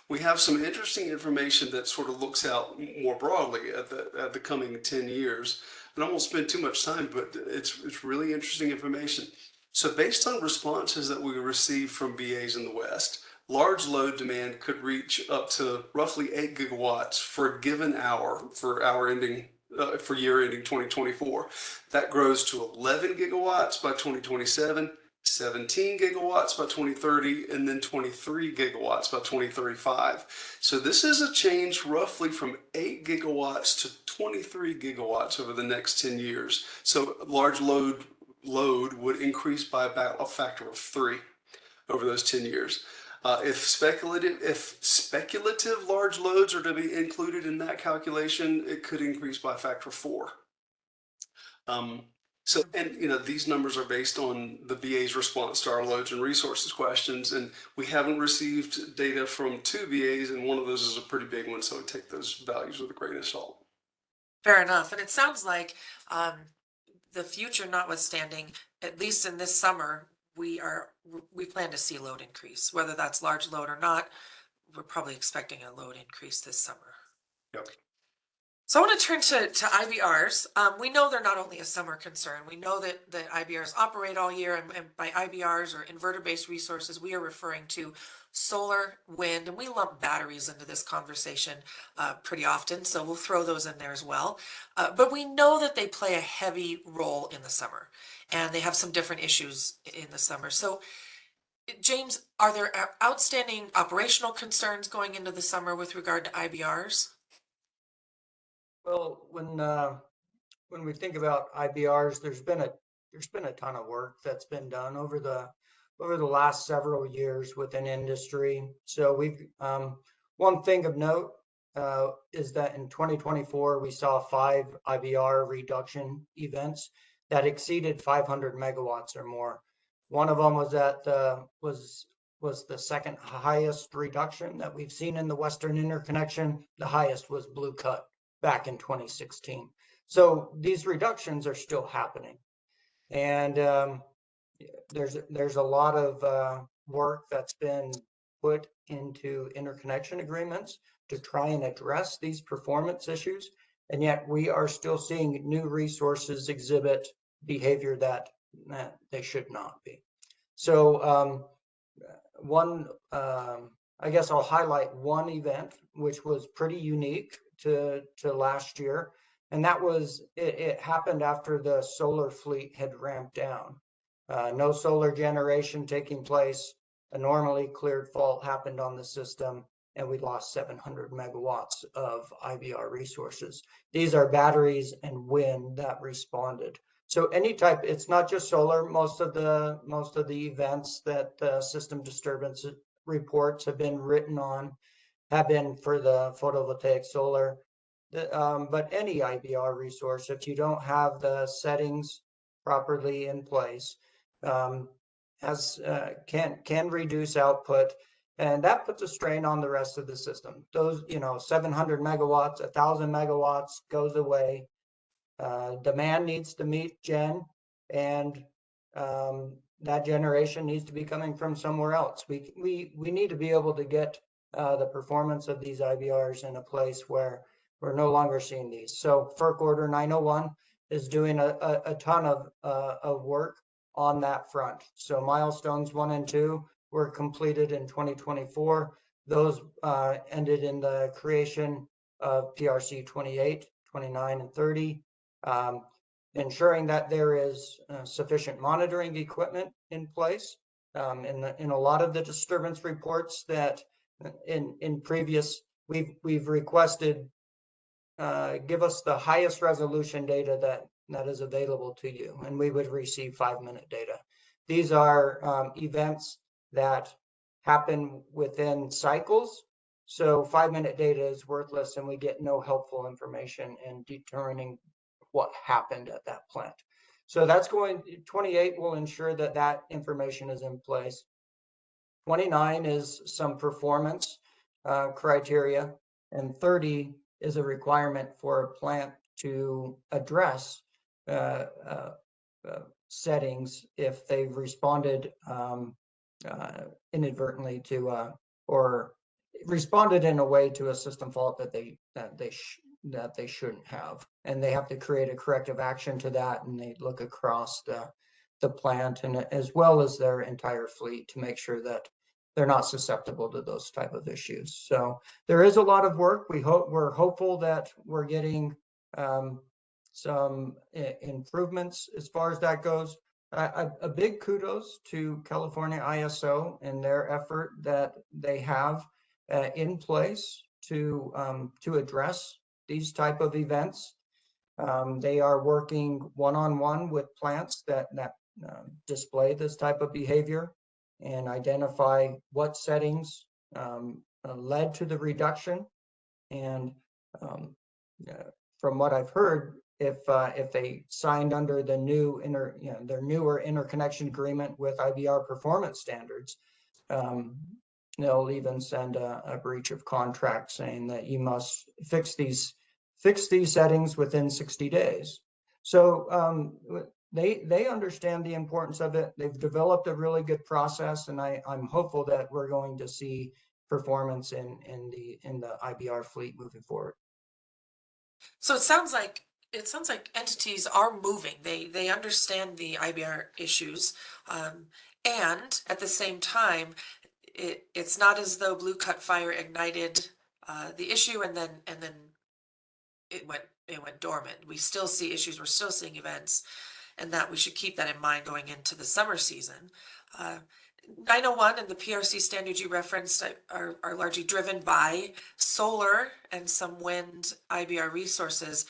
we have some interesting information that sort of looks out more broadly at the coming 10 years. And I won't spend too much time, but it's really interesting information. So based on responses that we received from BAs in the West, large load demand could reach up to roughly 8 gigawatts for a given hour for year ending 2024. That grows to 11 gigawatts by 2027, 17 gigawatts by 2030, and then 23 gigawatts by 2035. So this is a change roughly from 8 gigawatts to 23 gigawatts over the next 10 years. So large load would increase by about a factor of 3 over those 10 years. If speculative large loads are to be included in that calculation, it could increase by a factor of 4. These numbers are based on the BA's response to our loads and resources questions, and we haven't received data from 2 BAs, and one of those is a pretty big one, so I take those values with a grain of salt. Fair enough. And it sounds like the future notwithstanding, at least in this summer, we plan to see load increase, whether that's large load or not. We're probably expecting a load increase this summer. Yep. So I want to turn to IBRs. We know they're not only a summer concern. We know that IBRs operate all year, and by IBRs or inverter-based resources, we are referring to solar, wind, and we lump batteries into this conversation pretty often, so we'll throw those in there as well. But we know that they play a heavy role in the summer, and they have some different issues in the summer. So, James, are there outstanding operational concerns going into the summer with regard to IBRs? Well, when we think about IBRs, there's been a ton of work that's been done over the last several years within industry. So we've one thing of note is that in 2024 we saw 5 IBR reduction events that exceeded 500 megawatts or more. One of them was the second highest reduction that we've seen in the Western interconnection. The highest was Blue Cut back in 2016. So these reductions are still happening, and there's a lot of work that's been put into interconnection agreements to try and address these performance issues, and yet we are still seeing new resources exhibit behavior that they should not be. So I guess I'll highlight one event which was pretty unique to last year, and that was it happened after the solar fleet had ramped down. No solar generation taking place. A normally cleared fault happened on the system, and we lost 700 megawatts of IBR resources. These are batteries and wind that responded. So any type, it's not just solar. Most of the events that the system disturbance reports have been written on have been for the photovoltaic solar. But any IBR resource, if you don't have the settings properly in place, can reduce output, and that puts a strain on the rest of the system. Those 700 megawatts, 1,000 megawatts goes away. Demand needs to meet gen, and that generation needs to be coming from somewhere else. We need to be able to get the performance of these IBRs in a place where we're no longer seeing these. So FERC Order 901 is doing a ton of work on that front. So milestones 1 and 2 were completed in 2024. Those ended in the creation of PRC 28, 29, and 30, ensuring that there is sufficient monitoring equipment in place. In a lot of the disturbance reports that in previous, we've requested give us the highest resolution data that is available to you, and we would receive 5-minute data. These are events that happen within cycles. So 5-minute data is worthless and we get no helpful information in determining what happened at that plant. So that's 28 will ensure that that information is in place. 29 is some performance criteria, and 30 is a requirement for a plant to address settings if they've responded inadvertently to or responded in a way to a system fault that they shouldn't have, and they have to create a corrective action to that, and they look across the plant and as well as their entire fleet to make sure that they're not susceptible to those type of issues. So there is a lot of work. We're hopeful that we're getting some improvements as far as that goes. A big kudos to California ISO and their effort that they have in place to address these type of events. They are working one-on-one with plants that display this type of behavior and identify what settings led to the reduction. And from what I've heard, if they signed under the new their newer interconnection agreement with IBR performance standards, they'll even send a breach of contract saying that you must fix these settings within 60 days. So they understand the importance of it. They've developed a really good process, and I'm hopeful that we're going to see performance in the IBR fleet moving forward. So it sounds like entities are moving. They understand the IBR issues, and at the same time, it's not as though Blue Cut Fire ignited the issue and then it went dormant. We still see issues. We're still seeing events, and that we should keep that in mind going into the summer season. 901 and the PRC standards you referenced are largely driven by solar and some wind IBR resources,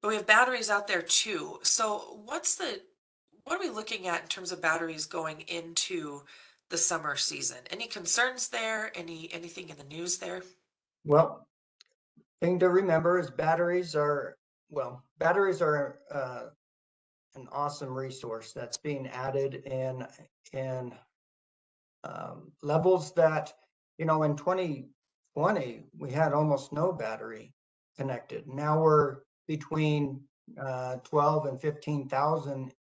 but we have batteries out there too. So what are we looking at in terms of batteries going into the summer season? Any concerns there? Anything in the news there? Well, thing to remember is batteries are an awesome resource that's being added in levels that, in 2020 we had almost no battery connected. Now we're between 12 and 15,000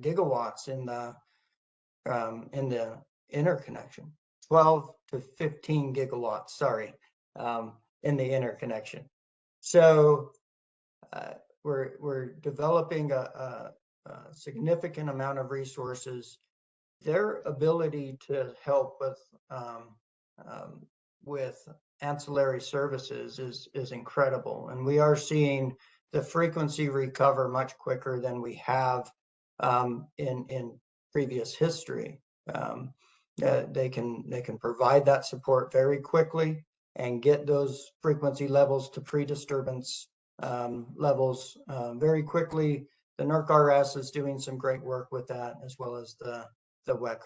gigawatts in the interconnection. 12 to 15 gigawatts, sorry, in the interconnection. So we're developing a significant amount of resources. Their ability to help with ancillary services is incredible, and we are seeing the frequency recover much quicker than we have in previous history. They can provide that support very quickly and get those frequency levels to pre-disturbance levels very quickly. The NERC-RS is doing some great work with that, as well as the WECC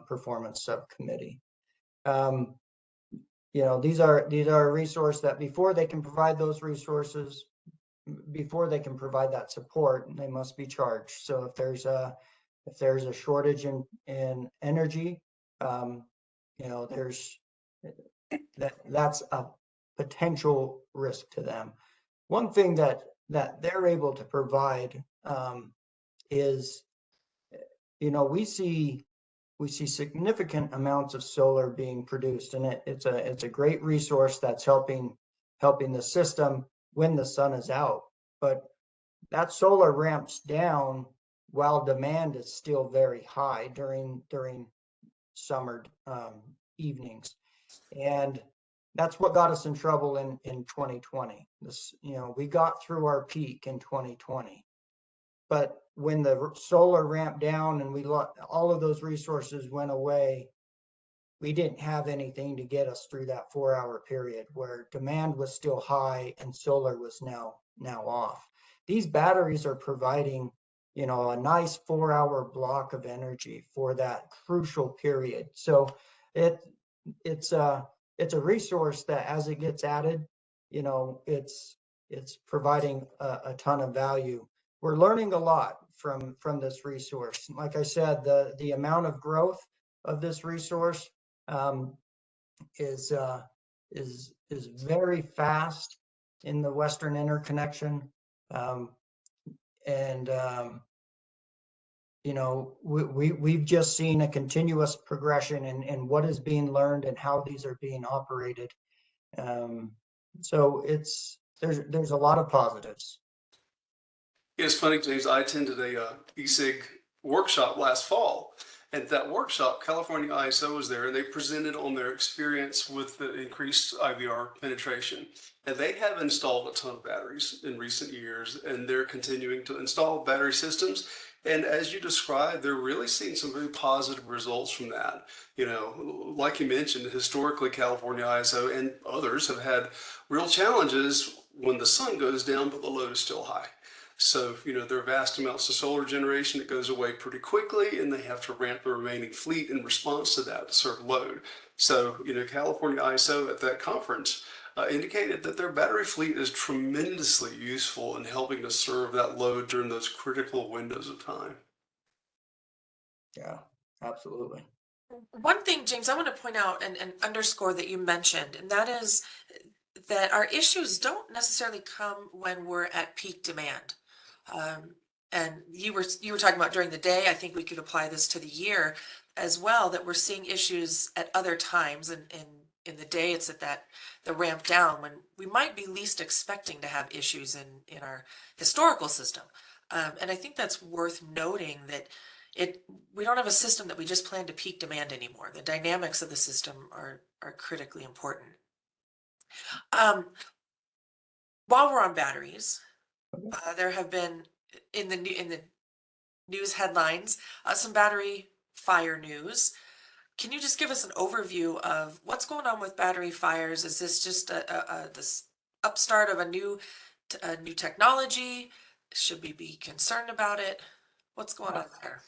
performance subcommittee. These are a resource that before they can provide those resources, before they can provide that support, they must be charged. So if there's a shortage in energy, that's a potential risk to them. One thing that they're able to provide is, we see significant amounts of solar being produced, and it's a great resource that's helping the system when the sun is out. But that solar ramps down while demand is still very high during summer evenings, and that's what got us in trouble in 2020. We got through our peak in 2020, but when the solar ramped down and all of those resources went away, we didn't have anything to get us through that 4-hour period where demand was still high and solar was now off. These batteries are providing, a nice 4-hour block of energy for that crucial period. So it's it's a resource that as it gets added, you know, it's providing a ton of value. We're learning a lot from this resource. Like I said, the amount of growth of this resource is very fast in the Western interconnection, you know, we've just seen a continuous progression in what is being learned and how these are being operated. So there's a lot of positives. It's funny, James, I attended a ESIG workshop last fall. And at that workshop, California ISO was there, and they presented on their experience with the increased IBR penetration. And they have installed a ton of batteries in recent years, and they're continuing to install battery systems. And as you described, they're really seeing some very positive results from that. You know, like you mentioned, historically, California ISO and others have had real challenges when the sun goes down, but the load is still high. So, you know, there are vast amounts of solar generation that goes away pretty quickly, and they have to ramp the remaining fleet in response to that to serve load. So, you know, California ISO at that conference indicated that their battery fleet is tremendously useful in helping to serve that load during those critical windows of time. Yeah, absolutely. One thing, James, I want to point out and underscore that you mentioned, and that is that our issues don't necessarily come when we're at peak demand. And you were talking about during the day. I think we could apply this to the year as well, that we're seeing issues at other times, and in the day it's at the ramp down when we might be least expecting to have issues in our historical system. And I think that's worth noting that we don't have a system that we just plan to peak demand anymore. The dynamics of the system are critically important. While we're on batteries, there have been in the news headlines some battery fire news. Can you just give us an overview of what's going on with battery fires? Is this just this upstart of a new technology? Should we be concerned about it? What's going on there?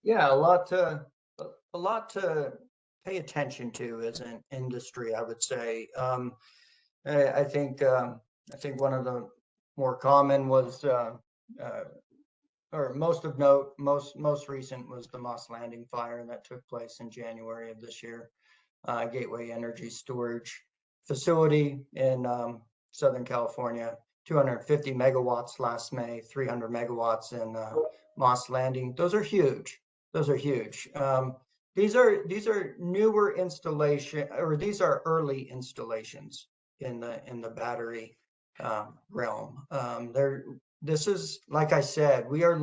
Yeah, a lot to pay attention to as an industry, I would say. I think one of the more common was, or most of note, most recent was the Moss Landing fire that took place in January of this year. Gateway Energy Storage Facility in Southern California, 250 megawatts last May, 300 megawatts in Moss Landing. Those are huge. Those are huge. These are newer installation, or these are early installations in the battery realm. This is, like I said, we are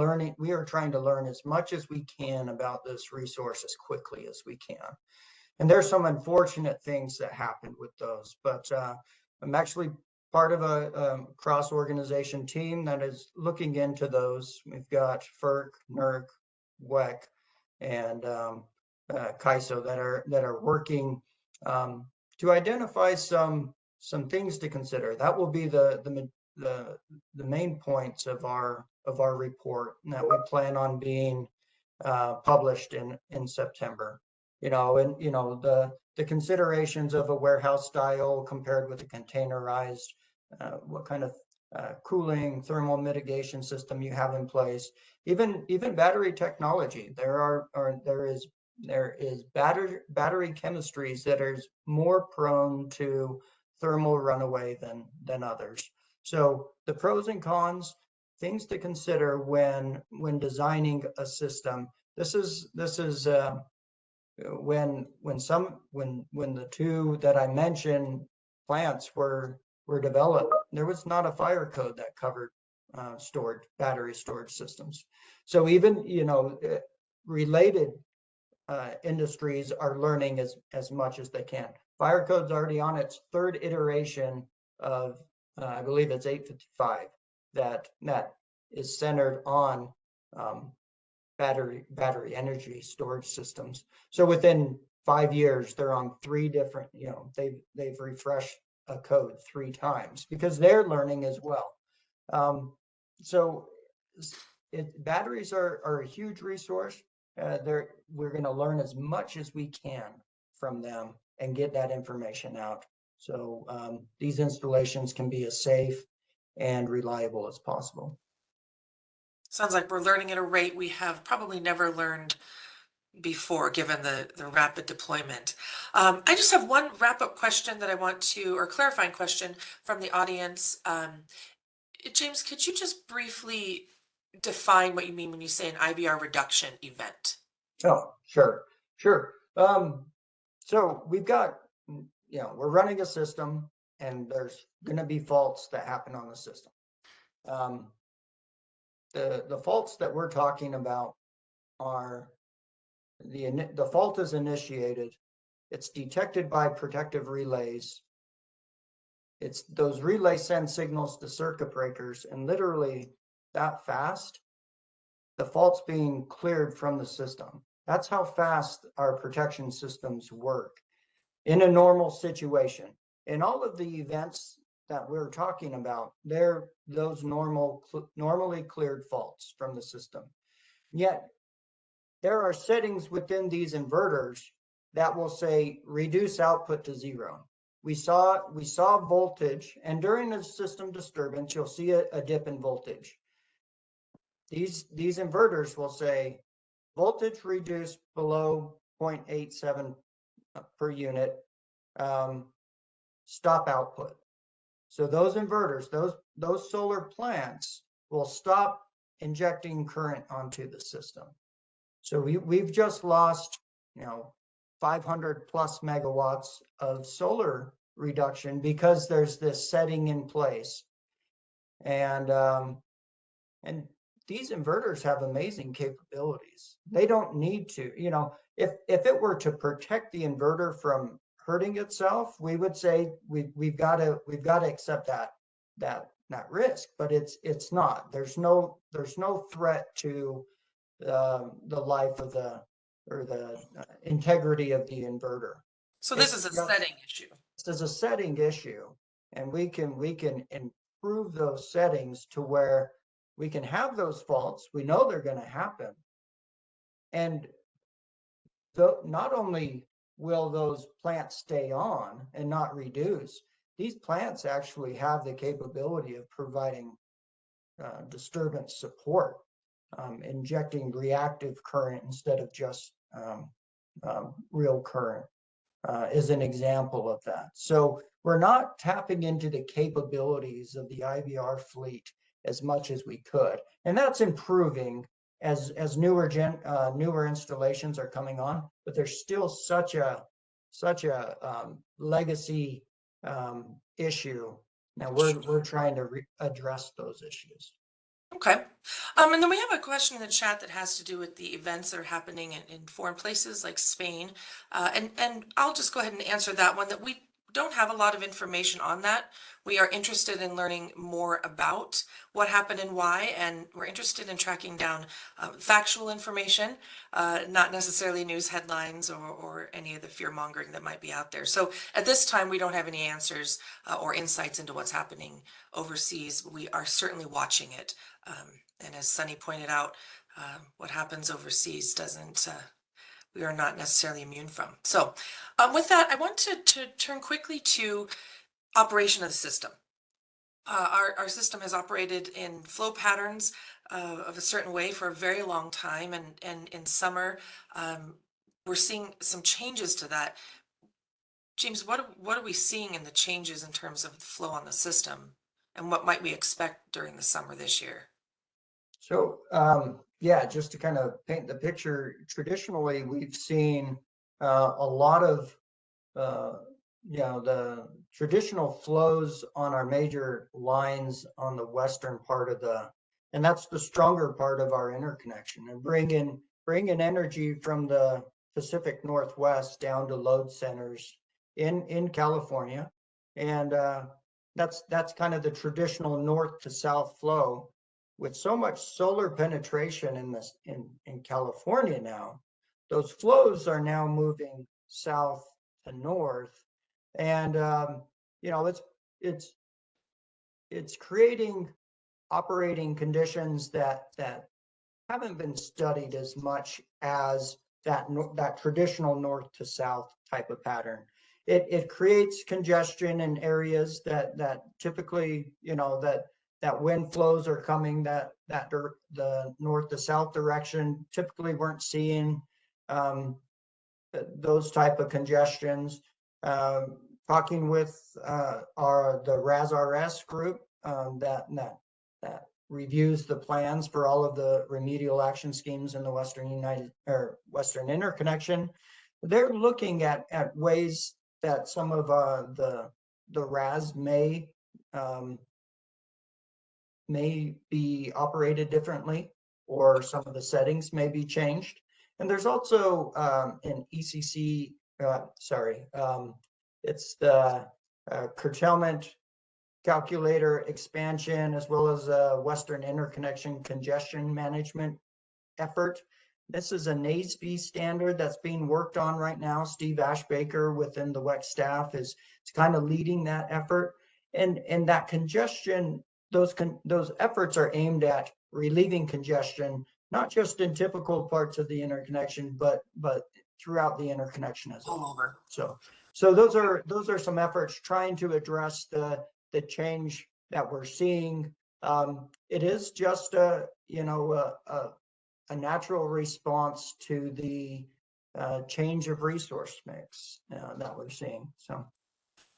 trying to learn as much as we can about this resource as quickly as we can. And there's some unfortunate things that happened with those, but I'm actually part of a cross-organization team that is looking into those. We've got FERC, NERC, WECC, and CISA that are working to identify some things to consider. That will be the main points of our report that we plan on being published in September. You know, and you know the considerations of a warehouse style compared with a containerized, what kind of cooling, thermal mitigation system you have in place, even battery technology. There is battery chemistries that are more prone to thermal runaway than others. So the pros and cons, things to consider when designing a system. This is when the two that I mentioned plants were developed, there was not a fire code that covered battery storage systems. So even, you know, related industries are learning as much as they can. Fire code's already on its third iteration of, I believe it's 855, that is centered on battery energy storage systems. So within 5 years, they're on 3 different, you know, they've refreshed a code 3 times because they're learning as well. So batteries are a huge resource. We're going to learn as much as we can from them and get that information out. So these installations can be as safe and reliable as possible. Sounds like we're learning at a rate we have probably never learned before, given the rapid deployment. I just have one wrap-up question that I want to, or clarifying question from the audience. James, could you just briefly define what you mean when you say an IBR reduction event? Oh, sure. So we've got, we're running a system, and there's going to be faults that happen on the system. The faults that we're talking about are the fault is initiated, it's detected by protective relays. It's those relays send signals to circuit breakers, and literally that fast, the fault's being cleared from the system. That's how fast our protection systems work in a normal situation. In all of the events that we're talking about, they're those normally cleared faults from the system. Yet there are settings within these inverters that will say reduce output to 0. We saw voltage, and during a system disturbance, you'll see a dip in voltage. These inverters will say voltage reduced below 0.87 per unit, stop output. So those inverters, those solar plants will stop injecting current onto the system. So we've just lost, 500 plus megawatts of solar reduction because there's this setting in place. And these inverters have amazing capabilities. They don't need to, if it were to protect the inverter from hurting itself, we would say we've got to accept that risk, but it's not. There's no threat to the life of the integrity of the inverter. So this is a setting issue. This is a setting issue, and we can improve those settings to where we can have those faults. We know they're going to happen, and not only will those plants stay on and not reduce, these plants actually have the capability of providing disturbance support, injecting reactive current instead of just real current is an example of that. So we're not tapping into the capabilities of the IBR fleet as much as we could, and that's improving as newer installations are coming on. But there's still such a legacy issue. Now we're trying to address those issues. Okay. And then we have a question in the chat that has to do with the events that are happening in foreign places like Spain. And I'll just go ahead and answer that one, that we don't have a lot of information on that. We are interested in learning more about what happened and why, and we're interested in tracking down factual information, not necessarily news headlines or any of the fear mongering that might be out there. So at this time, we don't have any answers or insights into what's happening overseas. We are certainly watching it. And as Sunny pointed out, what happens overseas we are not necessarily immune from. So with that, I want to turn quickly to operation of the system. Our system has operated in flow patterns of a certain way for a very long time, and in summer we're seeing some changes to that. James, what are we seeing in the changes in terms of the flow on the system, and what might we expect during the summer this year? So yeah, just to kind of paint the picture, traditionally we've seen a lot of the traditional flows on our major lines on the western part of and that's the stronger part of our interconnection, and bring in energy from the Pacific Northwest down to load centers in California, and that's kind of the traditional north to south flow. With so much solar penetration in California now, those flows are now moving south to north, and it's creating operating conditions that haven't been studied as much as that traditional north to south type of pattern. it creates congestion in areas that typically, that wind flows are coming the north to south direction, typically weren't seeing those type of congestions. Talking with the RAS-RS group that reviews the plans for all of the remedial action schemes in the Western Interconnection. They're looking at ways that some of the RAS may be operated differently, or some of the settings may be changed. And there's also an ECC, it's the curtailment calculator expansion, as well as a Western Interconnection congestion management effort. This is a NASB standard that's being worked on right now. Steve Ashbaker within the WECC staff is kind of leading that effort. And that congestion, those efforts are aimed at relieving congestion, not just in typical parts of the interconnection, but throughout the interconnection as well. So those are some efforts trying to address the change that we're seeing. It is just a natural response to the change of resource mix that we're seeing. So,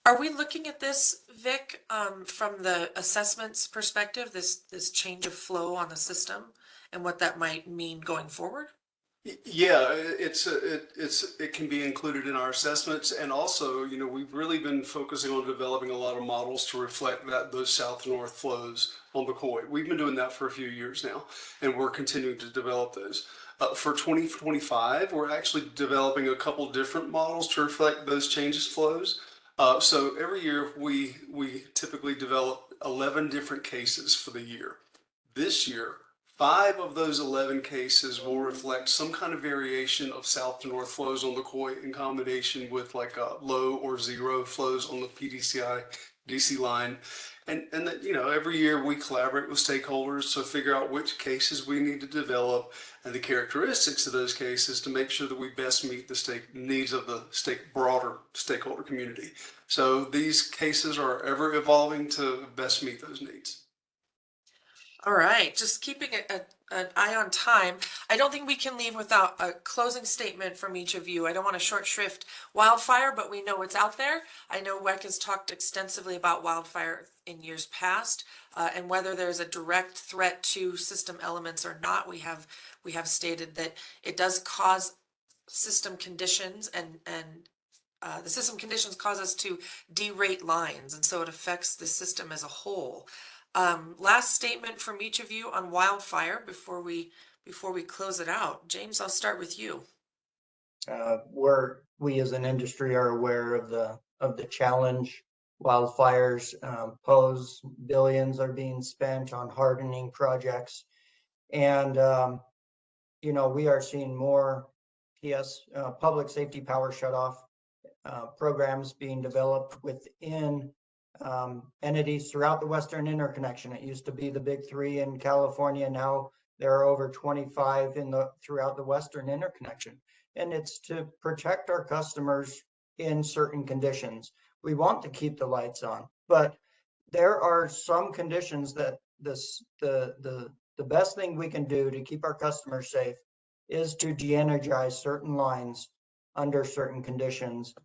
are we looking at this, Vic, from the assessments perspective, this change of flow on the system and what that might mean going forward? Yeah, it can be included in our assessments, and also, we've really been focusing on developing a lot of models to reflect those south-north flows on the COI. We've been doing that for a few years now, and we're continuing to develop those. For 2025, we're actually developing a couple different models to reflect those changes flows. So every year we typically develop 11 different cases for the year. This year, 5 of those 11 cases will reflect some kind of variation of south to north flows on the COI in combination with like low or zero flows on the PDCI DC line. And that, every year we collaborate with stakeholders to figure out which cases we need to develop and the characteristics of those cases to make sure that we best meet the needs of the broader stakeholder community. So these cases are ever evolving to best meet those needs. All right, just keeping an eye on time. I don't think we can leave without a closing statement from each of you. I don't want to short shrift wildfire, but we know it's out there. I know WECC has talked extensively about wildfire in years past, and whether there's a direct threat to system elements or not. We have stated that it does cause system conditions, and the system conditions cause us to derate lines, and so it affects the system as a whole. Last statement from each of you on wildfire before we close it out. James, I'll start with you. We as an industry are aware of the challenge wildfires pose. Billions are being spent on hardening projects, and we are seeing more public safety power shutoff programs being developed within entities throughout the Western Interconnection. It used to be the big 3 in California. Now there are over 25 throughout the Western Interconnection. And it's to protect our customers in certain conditions. We want to keep the lights on, but there are some conditions that the best thing we can do to keep our customers safe is to de-energize certain lines under certain conditions.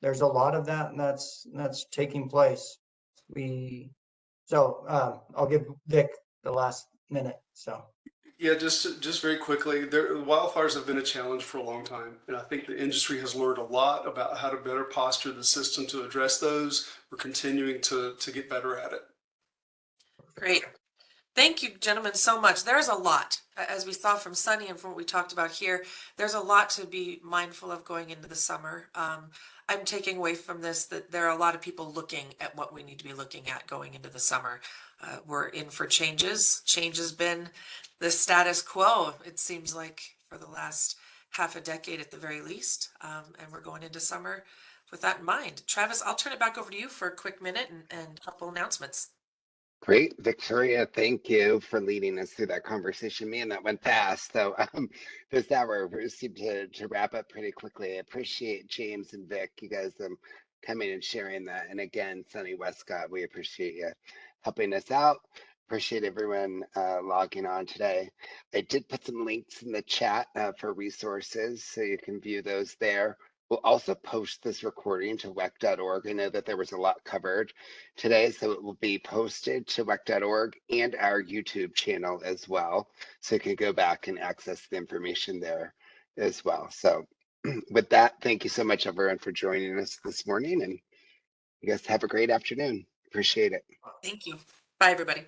There's a lot of that, and that's taking place. I'll give Vic the last minute. So. Yeah, just very quickly, wildfires have been a challenge for a long time, and I think the industry has learned a lot about how to better posture the system to address those. We're continuing to get better at it. Great. Thank you, gentlemen, so much. There's a lot, as we saw from Sunny and from what we talked about here, there's a lot to be mindful of going into the summer. I'm taking away from this that there are a lot of people looking at what we need to be looking at going into the summer. We're in for changes. Change has been the status quo, it seems like, for the last half a decade at the very least. And we're going into summer with that in mind. Travis, I'll turn it back over to you for a quick minute and a couple announcements. Great, Victoria, thank you for leading us through that conversation. Man, that went fast. So this hour seemed to wrap up pretty quickly. I appreciate James and Vic, you guys coming and sharing that. And again, Sunny Wescott, we appreciate you helping us out. Appreciate everyone logging on today. I did put some links in the chat for resources, so you can view those there. We'll also post this recording to WECC.org. I know that there was a lot covered today, so it will be posted to WECC.org and our YouTube channel as well. So you can go back and access the information there as well. So with that, thank you so much, everyone, for joining us this morning. And you guys have a great afternoon. Appreciate it. Thank you. Bye, everybody.